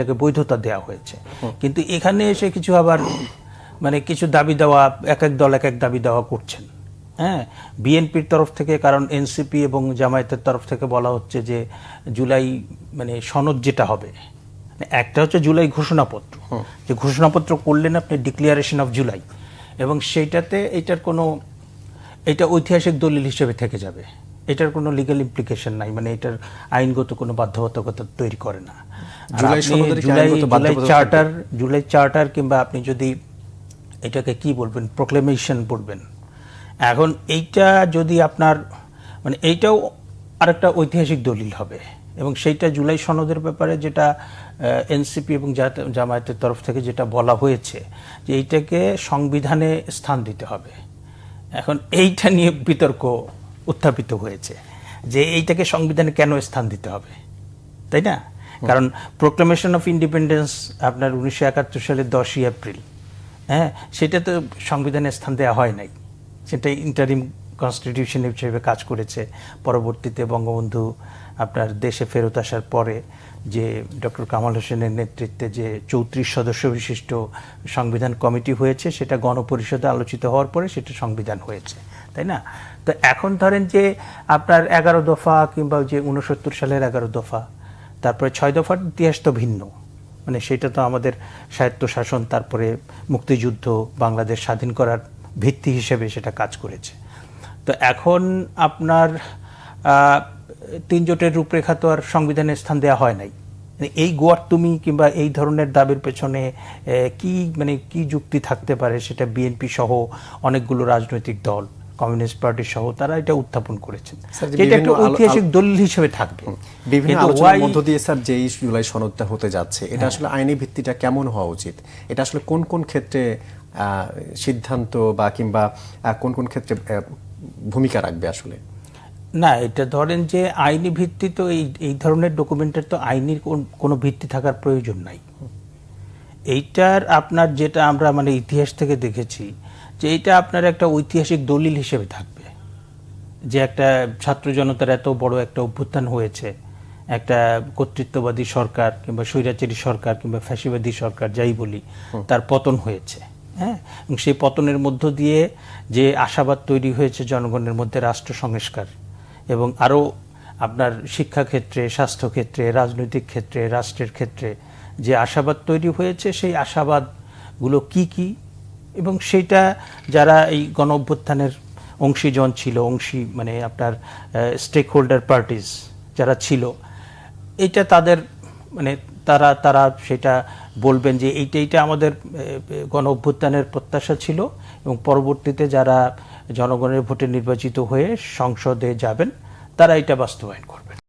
এটাকে বৈধতা দেওয়া হয়েছে। কিন্তু এখানে এসে কিছু আবার মানে কিছু দাবি দেওয়া, এক এক দল এক এক দাবি দেওয়া করছেন। হ্যাঁ, বিএনপির তরফ থেকে, কারণ এনসিপি এবং জামায়াতের তরফ থেকে বলা হচ্ছে যে জুলাই মানে সনদ যেটা হবে, একটা হচ্ছে জুলাই ঘোষণাপত্র, যে ঘোষণাপত্র করলেন আপনি ডিক্লারেশন অফ জুলাই, এবং সেইটাতে এটা ঐতিহাসিক দলিল হিসেবে থেকে যাবে, এটার কোনো লিগ্যাল ইমপ্লিকেশন নাই, মানে এটার আইনগত কোনো বাধ্যবাধকতা তৈরি করে না। জুলাই চার্টার কিংবা আপনি যদি এটাকে কি বলবেন, প্রোক্লেমেশন বলবেন, এখন এইটা যদি আপনার মানে এইটাও আরেকটা ঐতিহাসিক দলিল হবে, এবং সেইটা জুলাই সনদের ব্যাপারে যেটা এনসিপি এবং জামায়াতের তরফ থেকে যেটা বলা হয়েছে যে এইটাকে সংবিধানে স্থান দিতে হবে। এখন এইটা নিয়ে বিতর্ক উত্থাপিত হয়েছে যে এইটাকে সংবিধানে কেন স্থান দিতে হবে, তাই না? কারণ প্রোক্লামেশন অফ ইন্ডিপেন্ডেন্স আপনার 1971 সালের 10ই এপ্রিল, হ্যাঁ, সেটা তো সংবিধানে স্থান দেওয়া হয় নাই, সেটা ইন্টারিম কনস্টিটিউশন হিসেবে কাজ করেছে। পরবর্তীতে বঙ্গবন্ধু আপনার দেশে ফেরত আসার পরে যে ডক্টর কামাল হোসেনের নেতৃত্বে যে 34 সদস্য বিশিষ্ট সংবিধান কমিটি হয়েছে, সেটা গণপরিষদে আলোচিত হওয়ার পরে সেটা সংবিধান হয়েছে, তাই না? তো এখন ধরেন যে আপনার 11 দফা কিংবা যে 69 সালের 11 দফা, তারপরে 6 দফার ইতিহাস তো ভিন্ন, মানে সেটা তো আমাদের স্বায়ত্তশাসন, তারপরে মুক্তিযুদ্ধ, বাংলাদেশ স্বাধীন করার ভিত্তি হিসেবে সেটা কাজ করেছে। তো এখন আপনার 3 জোটের রূপরেখা তো আর সংবিধানে স্থান দেওয়া হয় নাই। এই গোয়ার তুমি কিংবা এই ধরনের দাবির পেছনে কি যুক্তি থাকতে পারে, সেটা বিএনপি সহ অনেকগুলো রাজনৈতিক দল, কমিউনিস্ট পার্টি সহ তারা এটা উত্থাপন করেছেন, এটা একটা ঐতিহাসিক দলিল হিসেবে থাকবে। বিভিন্ন আলোচনার মধ্য দিয়ে স্যার যে জুলাই সনদটা হতে যাচ্ছে, এটা আসলে আইনি ভিত্তিটা কেমন হওয়া উচিত? এটা আসলে কোন কোন ক্ষেত্রে সিদ্ধান্ত বা কিংবা কোন কোন ক্ষেত্রে ভূমিকা রাখবে আসলে? না, এটা ধরেন যে আইনি ভিত্তি তো এই ধরনের ডকুমেন্টের তো আইনি কোনো ভিত্তি থাকার প্রয়োজন নাই। এইটার আপনার যেটা আমরা মানে ইতিহাস থেকে দেখেছি যে এটা আপনার একটা ঐতিহাসিক দলিল হিসেবে থাকবে, যে একটা ছাত্র জনতার এত বড় একটা অভ্যুত্থান হয়েছে, একটা কর্তৃত্ববাদী সরকার কিংবা স্বৈরাচারী সরকার কিংবা ফ্যাসিবাদী সরকার যাই বলি, তার পতন হয়েছে। হ্যাঁ, এবং সেই পতনের মধ্য দিয়ে যে আশাবাদ তৈরি হয়েছে জনগণের মধ্যে রাষ্ট্র সংস্কার, এবং আরও আপনার শিক্ষাক্ষেত্রে, স্বাস্থ্যক্ষেত্রে, রাজনৈতিক ক্ষেত্রে, রাষ্ট্রের ক্ষেত্রে যে আশাবাদ তৈরি হয়েছে, সেই আশাবাদগুলো কি এবং সেইটা যারা এই গণ অভ্যুত্থানের অংশীজন ছিল, মানে আপনার স্টেক হোল্ডার পার্টিস যারা ছিল, এইটা তাদের মানে তারা সেটা বলবেন যে এইটা আমাদের গণ অভ্যুত্থানের প্রত্যাশা ছিল, এবং পরবর্তীতে যারা জনগণের ভোটে নির্বাচিত হয়ে সংসদে যাবেন তারা এটা বাস্তবায়ন করবে।